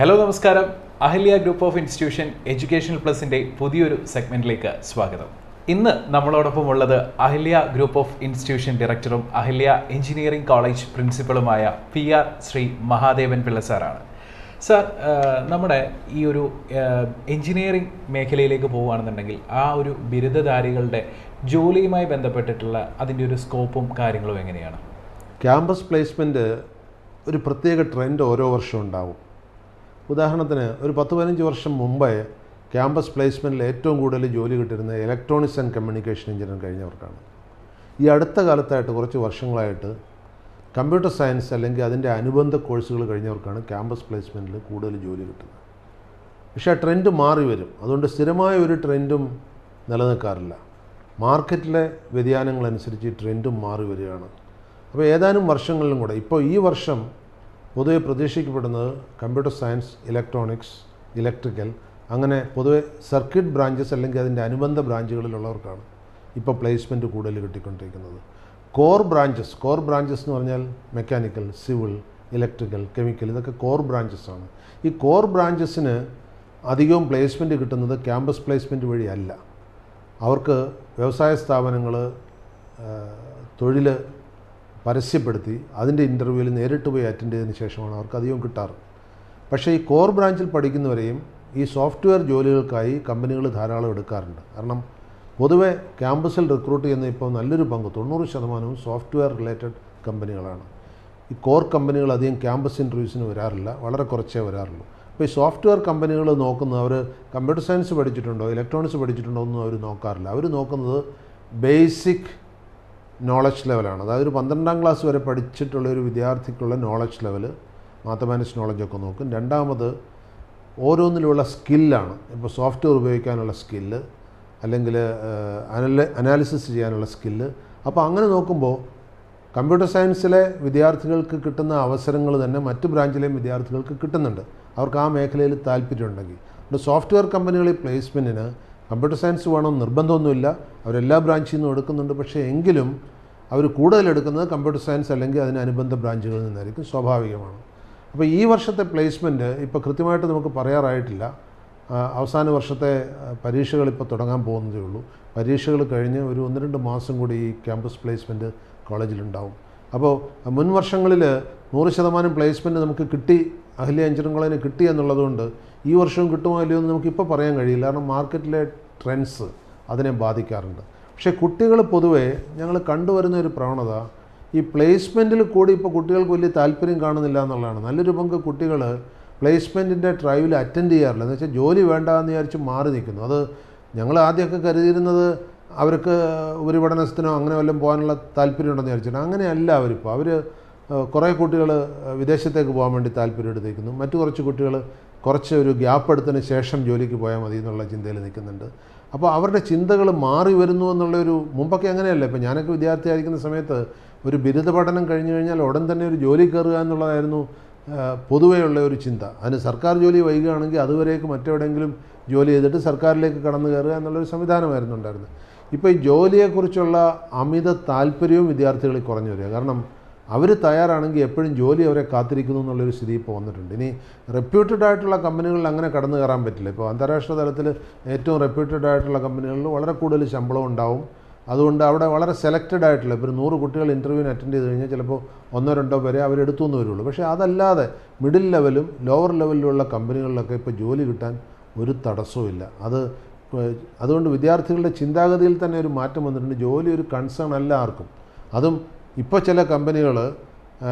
Hello നമസ്കാരം. Ahalya group of institution educational പ്ലസിൻ്റെ പുതിയൊരു സെഗ്മെൻറ്റിലേക്ക് സ്വാഗതം. ഇന്ന് നമ്മളോടൊപ്പം ഉള്ളത് അഹല്യ ഗ്രൂപ്പ് ഓഫ് ഇൻസ്റ്റിറ്റ്യൂഷൻ ഡയറക്ടറും അഹല്യ എഞ്ചിനീയറിംഗ് കോളേജ് പ്രിൻസിപ്പളുമായ PR ശ്രീ മഹാദേവൻ പിള്ള സാറാണ്. സാർ, നമ്മുടെ ഈ ഒരു എഞ്ചിനീയറിംഗ് മേഖലയിലേക്ക് പോവുകയാണെന്നുണ്ടെങ്കിൽ ആ ഒരു ബിരുദധാരികളുടെ ജോലിയുമായി ബന്ധപ്പെട്ടിട്ടുള്ള അതിൻ്റെ ഒരു സ്കോപ്പും കാര്യങ്ങളും എങ്ങനെയാണ്? ക്യാമ്പസ് പ്ലേസ്മെൻറ്റ് ഒരു പ്രത്യേക ട്രെൻഡ് ഓരോ വർഷവും ഉണ്ടാവും. ഉദാഹരണത്തിന് ഒരു 10-15 വർഷം മുമ്പേ ക്യാമ്പസ് പ്ലേസ്മെൻറ്റിൽ ഏറ്റവും കൂടുതൽ ജോലി കിട്ടിയിരുന്നത് ഇലക്ട്രോണിക്സ് ആൻഡ് കമ്മ്യൂണിക്കേഷൻ എഞ്ചിനീയറിംഗ് കഴിഞ്ഞവർക്കാണ്. ഈ അടുത്ത കാലത്തായിട്ട് കുറച്ച് വർഷങ്ങളായിട്ട് കമ്പ്യൂട്ടർ സയൻസ് അല്ലെങ്കിൽ അതിൻ്റെ അനുബന്ധ കോഴ്സുകൾ കഴിഞ്ഞവർക്കാണ് ക്യാമ്പസ് പ്ലേസ്മെൻറ്റിൽ കൂടുതൽ ജോലി കിട്ടുന്നത്. പക്ഷേ ആ ട്രെൻഡ് മാറി വരും. അതുകൊണ്ട് സ്ഥിരമായ ഒരു ട്രെൻഡും നിലനിൽക്കാറില്ല. മാർക്കറ്റിലെ വ്യതിയാനങ്ങളനുസരിച്ച് ഈ ട്രെൻഡും മാറി വരികയാണ്. അപ്പോൾ ഏതാനും വർഷങ്ങളിലും കൂടെ ഇപ്പോൾ ഈ വർഷം പൊതുവെ പ്രതീക്ഷിക്കപ്പെടുന്നത് കമ്പ്യൂട്ടർ സയൻസ്, ഇലക്ട്രോണിക്സ്, ഇലക്ട്രിക്കൽ അങ്ങനെ പൊതുവെ സർക്യൂട്ട് ബ്രാഞ്ചസ് അല്ലെങ്കിൽ അതിൻ്റെ അനുബന്ധ ബ്രാഞ്ചുകളിലുള്ളവർക്കാണ് ഇപ്പോൾ പ്ലേസ്മെൻറ്റ് കൂടുതൽ കിട്ടിക്കൊണ്ടിരിക്കുന്നത്. കോർ ബ്രാഞ്ചസ് എന്ന് പറഞ്ഞാൽ മെക്കാനിക്കൽ, സിവിൽ, ഇലക്ട്രിക്കൽ, കെമിക്കൽ, ഇതൊക്കെ കോർ ബ്രാഞ്ചസാണ്. ഈ കോർ ബ്രാഞ്ചസിന് അധികവും പ്ലേസ്മെൻറ്റ് കിട്ടുന്നത് ക്യാമ്പസ് പ്ലേസ്മെൻറ്റ് വഴിയല്ല. അവർക്ക് വ്യവസായ സ്ഥാപനങ്ങൾ തൊഴിൽ പരസ്യപ്പെടുത്തി അതിൻ്റെ ഇൻ്റർവ്യൂവിൽ നേരിട്ട് പോയി അറ്റൻഡ് ചെയ്തതിന് ശേഷമാണ് അവർക്ക് അധികം കിട്ടാറ്. പക്ഷേ ഈ കോർ ബ്രാഞ്ചിൽ പഠിക്കുന്നവരെയും ഈ സോഫ്റ്റ്വെയർ ജോലികൾക്കായി കമ്പനികൾ ധാരാളം എടുക്കാറുണ്ട്. കാരണം പൊതുവെ ക്യാമ്പസിൽ റിക്രൂട്ട് ചെയ്യുന്ന ഇപ്പോൾ നല്ലൊരു പങ്ക് 90% സോഫ്റ്റ്വെയർ റിലേറ്റഡ് കമ്പനികളാണ്. ഈ കോർ കമ്പനികൾ അധികം ക്യാമ്പസ് ഇൻ്റർവ്യൂസിന് വരാറില്ല, വളരെ കുറച്ചേ വരാറുള്ളൂ. അപ്പോൾ ഈ സോഫ്റ്റ്വെയർ കമ്പനികൾ നോക്കുന്നത് അവർ കമ്പ്യൂട്ടർ സയൻസ് പഠിച്ചിട്ടുണ്ടോ, ഇലക്ട്രോണിക്സ് പഠിച്ചിട്ടുണ്ടോ ഒന്നും അവർ നോക്കാറില്ല. അവർ നോക്കുന്നത് ബേസിക് നോളജ് ലെവലാണ്. അതായത് ഒരു 12ാം ക്ലാസ് വരെ പഠിച്ചിട്ടുള്ള ഒരു വിദ്യാർത്ഥിക്കുള്ള നോളജ് ലെവൽ, മാത്തമാറ്റിക്സ് നോളജൊക്കെ നോക്കും. രണ്ടാമത് ഓരോന്നിലുള്ള സ്കില്ലാണ്. ഇപ്പോൾ സോഫ്റ്റ്വെയർ ഉപയോഗിക്കാനുള്ള സ്കില്ല് അല്ലെങ്കിൽ അനാലിസിസ് ചെയ്യാനുള്ള സ്കില്ല്. അപ്പോൾ അങ്ങനെ നോക്കുമ്പോൾ കമ്പ്യൂട്ടർ സയൻസിലെ വിദ്യാർത്ഥികൾക്ക് കിട്ടുന്ന അവസരങ്ങൾ തന്നെ മറ്റ് ബ്രാഞ്ചിലെയും വിദ്യാർത്ഥികൾക്ക് കിട്ടുന്നുണ്ട്, അവർക്ക് ആ മേഖലയിൽ താല്പര്യമുണ്ടെങ്കിൽ. അതുകൊണ്ട് സോഫ്റ്റ്വെയർ കമ്പനികളിൽ പ്ലേസ്മെൻറ്റിന് കമ്പ്യൂട്ടർ സയൻസ് വേണം നിർബന്ധമൊന്നുമില്ല, അവരെല്ലാ ബ്രാഞ്ചിൽ നിന്നും എടുക്കുന്നുണ്ട്. പക്ഷേ എങ്കിലും അവർ കൂടുതൽ എടുക്കുന്നത് കമ്പ്യൂട്ടർ സയൻസ് അല്ലെങ്കിൽ അതിന് അനുബന്ധ ബ്രാഞ്ചുകളിൽ നിന്നായിരിക്കും, സ്വാഭാവികമാണ്. അപ്പോൾ ഈ വർഷത്തെ പ്ലേസ്മെൻറ്റ് ഇപ്പോൾ കൃത്യമായിട്ട് നമുക്ക് പറയാറായിട്ടില്ല. അവസാന വർഷത്തെ പരീക്ഷകൾ ഇപ്പോൾ തുടങ്ങാൻ പോകുന്നതേ ഉള്ളൂ. പരീക്ഷകൾ കഴിഞ്ഞ് ഒരു 1-2 മാസം കൂടി ഈ ക്യാമ്പസ് പ്ലേസ്മെൻറ്റ് കോളേജിലുണ്ടാവും. അപ്പോൾ മുൻ വർഷങ്ങളിൽ 100% പ്ലേസ്മെൻറ്റ് നമുക്ക് കിട്ടി, അഹല്യ എഞ്ചിനീയറിംഗ് കോളേജിന് കിട്ടി എന്നുള്ളതുകൊണ്ട് ഈ വർഷവും കിട്ടുമോ അല്ലയോ എന്ന് നമുക്കിപ്പോൾ പറയാൻ കഴിയില്ല. കാരണം മാർക്കറ്റിലെ ട്രെൻഡ്സ് അതിനെ ബാധിക്കാറുണ്ട്. പക്ഷേ കുട്ടികൾ പൊതുവേ ഞങ്ങൾ കണ്ടുവരുന്ന ഒരു പ്രവണത ഈ പ്ലേസ്മെൻറ്റിൽ കൂടി ഇപ്പോൾ കുട്ടികൾക്ക് വലിയ താല്പര്യം കാണുന്നില്ല എന്നുള്ളതാണ്. നല്ലൊരു പങ്ക് കുട്ടികൾ പ്ലേസ്മെൻറ്റിൻ്റെ ട്രയൽ അറ്റൻഡ് ചെയ്യാറില്ല. എന്ന് വെച്ചാൽ ജോലി വേണ്ട എന്ന് വിചാരിച്ച് മാറി നിൽക്കുന്നു. അത് ഞങ്ങൾ ആദ്യമൊക്കെ കരുതിയിരുന്നത് അവർക്ക് ഉപരിപഠനത്തിനോ അങ്ങനെ വല്ലതും പോകാനുള്ള താല്പര്യമുണ്ടെന്ന് വിചാരിച്ചിട്ട്. അങ്ങനെയല്ല അവരിപ്പോൾ. അവർ കുറേ കുട്ടികൾ വിദേശത്തേക്ക് പോകാൻ വേണ്ടി താല്പര്യം എടുത്തിരിക്കുന്നു. മറ്റു കുറച്ച് കുട്ടികൾ കുറച്ച് ഒരു ഗ്യാപ്പ് എടുത്തതിന് ശേഷം ജോലിക്ക് പോയാൽ മതി എന്നുള്ള ചിന്തയിൽ നിൽക്കുന്നുണ്ട്. അപ്പോൾ അവരുടെ ചിന്തകൾ മാറി വരുന്നു എന്നുള്ളൊരു, മുമ്പൊക്കെ അങ്ങനെയല്ല. ഇപ്പോൾ ഞാനൊക്കെ വിദ്യാർത്ഥിയായിരിക്കുന്ന സമയത്ത് ഒരു ബിരുദ പഠനം കഴിഞ്ഞു കഴിഞ്ഞാൽ ഉടൻ തന്നെ ഒരു ജോലി കയറുക എന്നുള്ളതായിരുന്നു പൊതുവെയുള്ള ഒരു ചിന്ത. അതിന് സർക്കാർ ജോലി വൈകുകയാണെങ്കിൽ അതുവരേക്ക് മറ്റെവിടെയെങ്കിലും ജോലി ചെയ്തിട്ട് സർക്കാരിലേക്ക് കടന്നു കയറുക എന്നുള്ളൊരു സംവിധാനമായിരുന്നു ഉണ്ടായിരുന്നത്. ഇപ്പോൾ ഈ ജോലിയെക്കുറിച്ചുള്ള അമിത താല്പര്യവും വിദ്യാർത്ഥികളിൽ കുറഞ്ഞു വരിക. കാരണം അവർ തയ്യാറാണെങ്കിൽ എപ്പോഴും ജോലി അവരെ കാത്തിരിക്കുന്നു എന്നുള്ളൊരു സ്ഥിതി ഇപ്പോൾ വന്നിട്ടുണ്ട്. ഇനി റെപ്യൂട്ടഡ് ആയിട്ടുള്ള കമ്പനികളിൽ അങ്ങനെ കടന്നു കയറാൻ പറ്റില്ല. ഇപ്പോൾ അന്താരാഷ്ട്ര തലത്തിൽ ഏറ്റവും റെപ്യൂട്ടഡ് ആയിട്ടുള്ള കമ്പനികളിൽ വളരെ കൂടുതൽ ശമ്പളം ഉണ്ടാവും. അതുകൊണ്ട് അവിടെ വളരെ സെലക്റ്റഡ് ആയിട്ടുള്ള, ഇപ്പോൾ ഒരു 100 കുട്ടികൾ ഇൻ്റർവ്യൂവിന് അറ്റൻഡ് ചെയ്ത് കഴിഞ്ഞാൽ ചിലപ്പോൾ 1-2 പേരെ അവരെടുത്തു എന്ന് വരുള്ളൂ. പക്ഷേ അതല്ലാതെ മിഡിൽ ലെവലും ലോവർ ലെവലിലുള്ള കമ്പനികളിലൊക്കെ ഇപ്പോൾ ജോലി കിട്ടാൻ ഒരു തടസ്സവും. അതുകൊണ്ട് വിദ്യാർത്ഥികളുടെ ചിന്താഗതിയിൽ തന്നെ ഒരു മാറ്റം വന്നിട്ടുണ്ട്. ജോലി ഒരു കൺസേൺ അല്ല ആർക്കും. അതും ഇപ്പോൾ ചില കമ്പനികൾ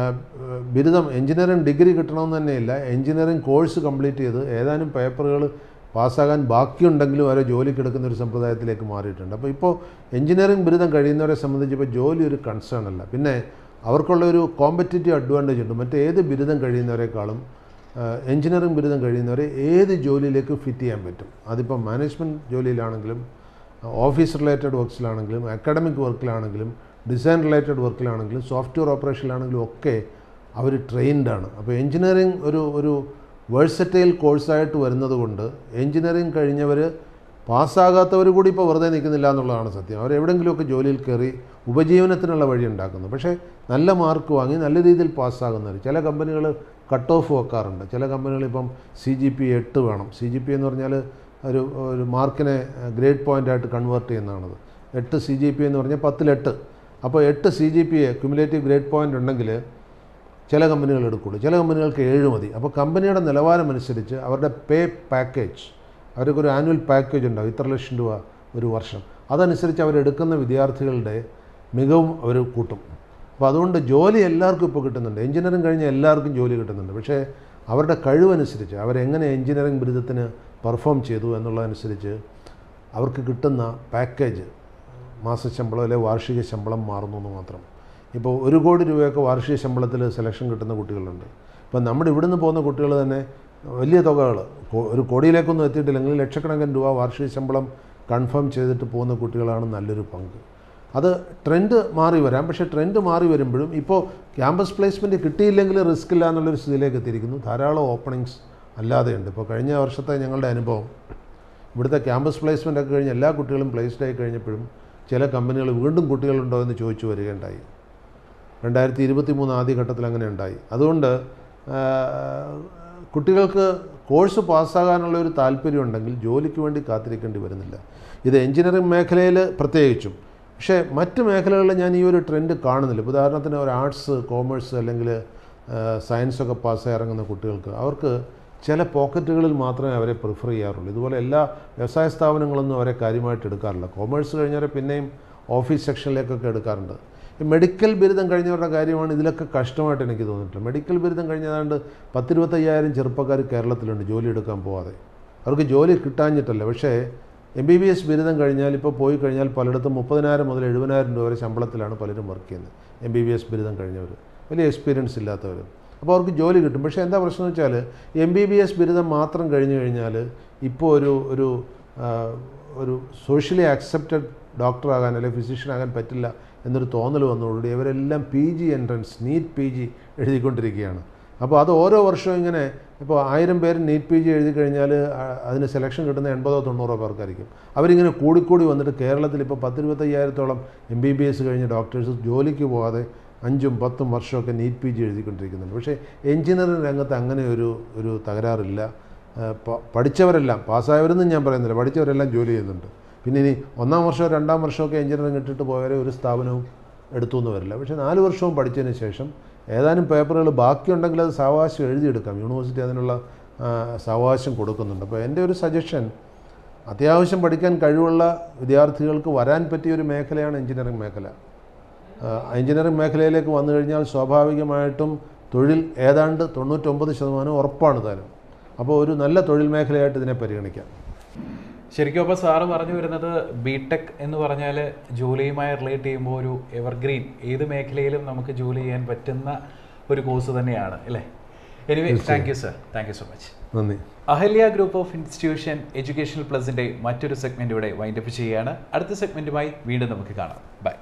ബിരുദം എഞ്ചിനീയറിംഗ് ഡിഗ്രി കിട്ടണമെന്ന് തന്നെയില്ല, എഞ്ചിനീയറിംഗ് കോഴ്സ് കംപ്ലീറ്റ് ചെയ്ത് ഏതാനും പേപ്പറുകൾ പാസ്സാകാൻ ബാക്കിയുണ്ടെങ്കിലും അവരെ ജോലിക്ക് എടുക്കുന്ന ഒരു സമ്പ്രദായത്തിലേക്ക് മാറിയിട്ടുണ്ട്. അപ്പോൾ ഇപ്പോൾ എഞ്ചിനീയറിംഗ് ബിരുദം കഴിയുന്നവരെ സംബന്ധിച്ച് ഇപ്പോൾ ജോലി ഒരു കൺസേൺ അല്ല. പിന്നെ അവർക്കുള്ളൊരു കോമ്പറ്റീറ്റീവ് അഡ്വാൻറ്റേജ് ഉണ്ട്. മറ്റേത് ബിരുദം കഴിയുന്നവരെക്കാളും എഞ്ചിനീയറിംഗ് ബിരുദം കഴിയുന്നവരെ ഏത് ജോലിയിലേക്ക് ഫിറ്റ് ചെയ്യാൻ പറ്റും. അതിപ്പോൾ മാനേജ്മെൻറ്റ് ജോലിയിലാണെങ്കിലും, ഓഫീസ് റിലേറ്റഡ് വർക്ക്സിലാണെങ്കിലും, അക്കാഡമിക് വർക്കിലാണെങ്കിലും, ഡിസൈൻ റിലേറ്റഡ് വർക്കിലാണെങ്കിലും, സോഫ്റ്റ്വെയർ ഓപ്പറേഷനിലാണെങ്കിലും ഒക്കെ അവർ ട്രെയിൻഡാണ്. അപ്പോൾ എഞ്ചിനീയറിംഗ് ഒരു വേഴ്സറ്റൈൽ കോഴ്സായിട്ട് വരുന്നത് കൊണ്ട് എഞ്ചിനീയറിംഗ് കഴിഞ്ഞവർ പാസ്സാകാത്തവർ കൂടി ഇപ്പോൾ വെറുതെ നിൽക്കുന്നില്ല എന്നുള്ളതാണ് സത്യം. അവരെവിടെയെങ്കിലുമൊക്കെ ജോലിയിൽ കയറി ഉപജീവനത്തിനുള്ള വഴി ഉണ്ടാക്കുന്നു. പക്ഷേ നല്ല മാർക്ക് വാങ്ങി നല്ല രീതിയിൽ പാസ്സാകുന്നവർ, ചില കമ്പനികൾ കട്ട് ഓഫ് വെക്കാറുണ്ട്. ചില കമ്പനികൾ ഇപ്പം CGP 8 വേണം. CGP എന്ന് പറഞ്ഞാൽ ഒരു മാർക്കിനെ ഗ്രേഡ് പോയിൻ്റായിട്ട് കൺവേർട്ട് ചെയ്യുന്നതാണത്. 8 CGP എന്ന് പറഞ്ഞാൽ 10-ൽ 8. അപ്പോൾ 8 CGPA ക്യുമുലേറ്റീവ് ഗ്രേഡ് പോയിൻ്റ് ഉണ്ടെങ്കിൽ ചില കമ്പനികൾ എടുക്കുള്ളൂ, ചില കമ്പനികൾക്ക് 7 മതി. അപ്പോൾ കമ്പനിയുടെ നിലവാരം അനുസരിച്ച് അവരുടെ പേ പാക്കേജ്, അവർക്കൊരു ആനുവൽ പാക്കേജ് ഉണ്ടാവും, ഇത്ര ലക്ഷം രൂപ ഒരു വർഷം. അതനുസരിച്ച് അവരെടുക്കുന്ന വിദ്യാർത്ഥികളുടെ മികവും അവർ കൂട്ടും. അപ്പോൾ അതുകൊണ്ട് ജോലി എല്ലാവർക്കും ഇപ്പോൾ കിട്ടുന്നുണ്ട്. എഞ്ചിനീയറിംഗ് കഴിഞ്ഞ എല്ലാവർക്കും ജോലി കിട്ടുന്നുണ്ട്. പക്ഷേ അവരുടെ കഴിവനുസരിച്ച് അവരെങ്ങനെ എഞ്ചിനീയറിംഗ് ബിരുദത്തിന് പെർഫോം ചെയ്തു എന്നുള്ളതനുസരിച്ച് അവർക്ക് കിട്ടുന്ന പാക്കേജ്, മാസശമ്പളം അല്ലെങ്കിൽ വാർഷിക ശമ്പളം മാറുന്നു എന്ന് മാത്രം. ഇപ്പോൾ 1 കോടി രൂപയൊക്കെ വാർഷിക ശമ്പളത്തിൽ സെലക്ഷൻ കിട്ടുന്ന കുട്ടികളുണ്ട്. ഇപ്പം നമ്മുടെ ഇവിടുന്ന് പോകുന്ന കുട്ടികൾ തന്നെ വലിയ തുകകൾ, 1 കോടിയിലേക്കൊന്നും എത്തിയിട്ടില്ലെങ്കിൽ ലക്ഷക്കണക്കിന് രൂപ വാർഷിക ശമ്പളം കൺഫേം ചെയ്തിട്ട് പോകുന്ന കുട്ടികളാണ് നല്ലൊരു പങ്ക്. അത് ട്രെൻഡ് മാറി വരാം. പക്ഷേ ട്രെൻഡ് മാറി വരുമ്പോഴും ഇപ്പോൾ ക്യാമ്പസ് പ്ലേസ്മെൻറ്റ് കിട്ടിയില്ലെങ്കിൽ റിസ്ക് ഇല്ല എന്നുള്ളൊരു സ്ഥിതിയിലേക്ക് എത്തിയിരിക്കുന്നു. ധാരാളം ഓപ്പണിങ്സ് അല്ലാതെയുണ്ട്. ഇപ്പോൾ കഴിഞ്ഞ വർഷത്തെ ഞങ്ങളുടെ അനുഭവം, ഇവിടുത്തെ ക്യാമ്പസ് പ്ലേസ്മെൻ്റ് ഒക്കെ കഴിഞ്ഞ് എല്ലാ കുട്ടികളും പ്ലേസ്ഡ് ആയി കഴിഞ്ഞപ്പോഴും ചില കമ്പനികൾ വീണ്ടും കുട്ടികളുണ്ടോ എന്ന് ചോദിച്ചു വരികയുണ്ടായി. 2023 ആദ്യഘട്ടത്തിൽ അങ്ങനെ ഉണ്ടായി. അതുകൊണ്ട് കുട്ടികൾക്ക് കോഴ്സ് പാസ്സാകാനുള്ള ഒരു താല്പര്യം ഉണ്ടെങ്കിൽ ജോലിക്ക് വേണ്ടി കാത്തിരിക്കേണ്ടി വരുന്നില്ല. ഇത് എഞ്ചിനീയറിംഗ് മേഖലയിൽ പ്രത്യേകിച്ചും. പക്ഷേ മറ്റ് മേഖലകളിൽ ഞാൻ ഈ ഒരു ട്രെൻഡ് കാണുന്നില്ല. ഉദാഹരണത്തിന് ഒരു ആർട്സ്, കോമേഴ്സ് അല്ലെങ്കിൽ സയൻസൊക്കെ പാസ്സായി ഇറങ്ങുന്ന കുട്ടികൾക്ക് അവർക്ക് ചില പോക്കറ്റുകളിൽ മാത്രമേ അവരെ പ്രിഫർ ചെയ്യാറുള്ളൂ. ഇതുപോലെ എല്ലാ വ്യവസായ സ്ഥാപനങ്ങളൊന്നും അവരെ കാര്യമായിട്ട് എടുക്കാറില്ല. കോമേഴ്സ് കഴിഞ്ഞവരെ പിന്നെയും ഓഫീസ് സെക്ഷനിലേക്കൊക്കെ എടുക്കാറുണ്ട്. ഈ മെഡിക്കൽ ബിരുദം കഴിഞ്ഞവരുടെ കാര്യമാണ് ഇതിലൊക്കെ കഷ്ടമായിട്ട് എനിക്ക് തോന്നിയിട്ടില്ല. മെഡിക്കൽ ബിരുദം കഴിഞ്ഞതാണ്ട് 10-25,000 ചെറുപ്പക്കാർ കേരളത്തിലുണ്ട് ജോലി എടുക്കാൻ പോവാതെ. അവർക്ക് ജോലി കിട്ടാഞ്ഞിട്ടല്ല. പക്ഷേ MBBS ബിരുദം കഴിഞ്ഞാൽ ഇപ്പോൾ പോയി കഴിഞ്ഞാൽ പലയിടത്തും 30,000 മുതൽ 70,000 രൂപ വരെ ശമ്പളത്തിലാണ് പലരും വർക്ക് ചെയ്യുന്നത്. MBBS ബിരുദം കഴിഞ്ഞവർ, വലിയ എക്സ്പീരിയൻസ് ഇല്ലാത്തവർ. അപ്പോൾ അവർക്ക് ജോലി കിട്ടും. പക്ഷേ എന്താ പ്രശ്നം എന്ന് വെച്ചാൽ MBBS ബിരുദം മാത്രം കഴിഞ്ഞു കഴിഞ്ഞാൽ ഇപ്പോൾ ഒരു സോഷ്യലി ആക്സെപ്റ്റഡ് ഡോക്ടറാകാൻ അല്ലെങ്കിൽ ഫിസിഷ്യനാകാൻ പറ്റില്ല എന്നൊരു തോന്നൽ വന്നതോടുകൂടി ഇവരെല്ലാം PG എൻട്രൻസ്, നീറ്റ് PG എഴുതിക്കൊണ്ടിരിക്കുകയാണ്. അപ്പോൾ അത് ഓരോ വർഷവും ഇങ്ങനെ, ഇപ്പോൾ 1000 പേര് നീറ്റ് PG എഴുതി കഴിഞ്ഞാൽ അതിന് സെലക്ഷൻ കിട്ടുന്ന 80-90 പേർക്കായിരിക്കും. അവരിങ്ങനെ കൂടിക്കൂടി വന്നിട്ട് കേരളത്തിൽ ഇപ്പോൾ 10-25,000-ഓളം MBBS കഴിഞ്ഞ ഡോക്ടേഴ്സ് ജോലിക്ക് പോകാതെ 5-10 വർഷമൊക്കെ നീറ്റ് PG എഴുതിക്കൊണ്ടിരിക്കുന്നുണ്ട്. പക്ഷേ എഞ്ചിനീയറിംഗ് രംഗത്ത് അങ്ങനെ ഒരു തകരാറില്ല. പഠിച്ചവരെല്ലാം, പാസ്സായവരെന്നും ഞാൻ പറയുന്നില്ല, പഠിച്ചവരെല്ലാം ജോലി ചെയ്യുന്നുണ്ട്. പിന്നെ ഇനി 1-ാം വർഷമോ 2-ാം വർഷമൊക്കെ എഞ്ചിനീയറിംഗ് ഇട്ടിട്ട് പോയവരെ ഒരു സ്ഥാപനവും എടുത്തു എന്ന് വരില്ല. പക്ഷേ 4 വർഷവും പഠിച്ചതിന് ശേഷം ഏതാനും പേപ്പറുകൾ ബാക്കിയുണ്ടെങ്കിൽ അത് സാവകാശം എഴുതിയെടുക്കാം. യൂണിവേഴ്സിറ്റി അതിനുള്ള സാവകാശം കൊടുക്കുന്നുണ്ട്. അപ്പോൾ എൻ്റെ ഒരു സജഷൻ, അത്യാവശ്യം പഠിക്കാൻ കഴിവുള്ള വിദ്യാർത്ഥികൾക്ക് വരാൻ പറ്റിയൊരു മേഖലയാണ് എഞ്ചിനീയറിംഗ് മേഖല. എഞ്ചിനീയറിംഗ് മേഖലയിലേക്ക് വന്നു കഴിഞ്ഞാൽ സ്വാഭാവികമായിട്ടും തൊഴിൽ ഏതാണ്ട് 99% ഉറപ്പാണ് താനും. അപ്പോൾ ഒരു നല്ല തൊഴിൽ മേഖലയായിട്ട് ഇതിനെ പരിഗണിക്കാം. ശരിക്കും അപ്പോൾ സാറ് പറഞ്ഞു വരുന്നത് BTech എന്ന് പറഞ്ഞാൽ ജോലിയുമായി റിലേറ്റ് ചെയ്യുമ്പോൾ ഒരു എവർഗ്രീൻ, ഏത് മേഖലയിലും നമുക്ക് ജോലി ചെയ്യാൻ പറ്റുന്ന ഒരു കോഴ്സ് തന്നെയാണ് അല്ലേ? Anyway, thank you sir, thank you so much. നന്ദി. Ahalya group of institution educational പ്ലസിൻ്റെ മറ്റൊരു സെഗ്മെൻറ്റ് ഇവിടെ വൈൻഡപ്പ് ചെയ്യുകയാണ്. അടുത്ത സെഗ്മെൻറ്റുമായി വീണ്ടും നമുക്ക് കാണാം. ബൈ.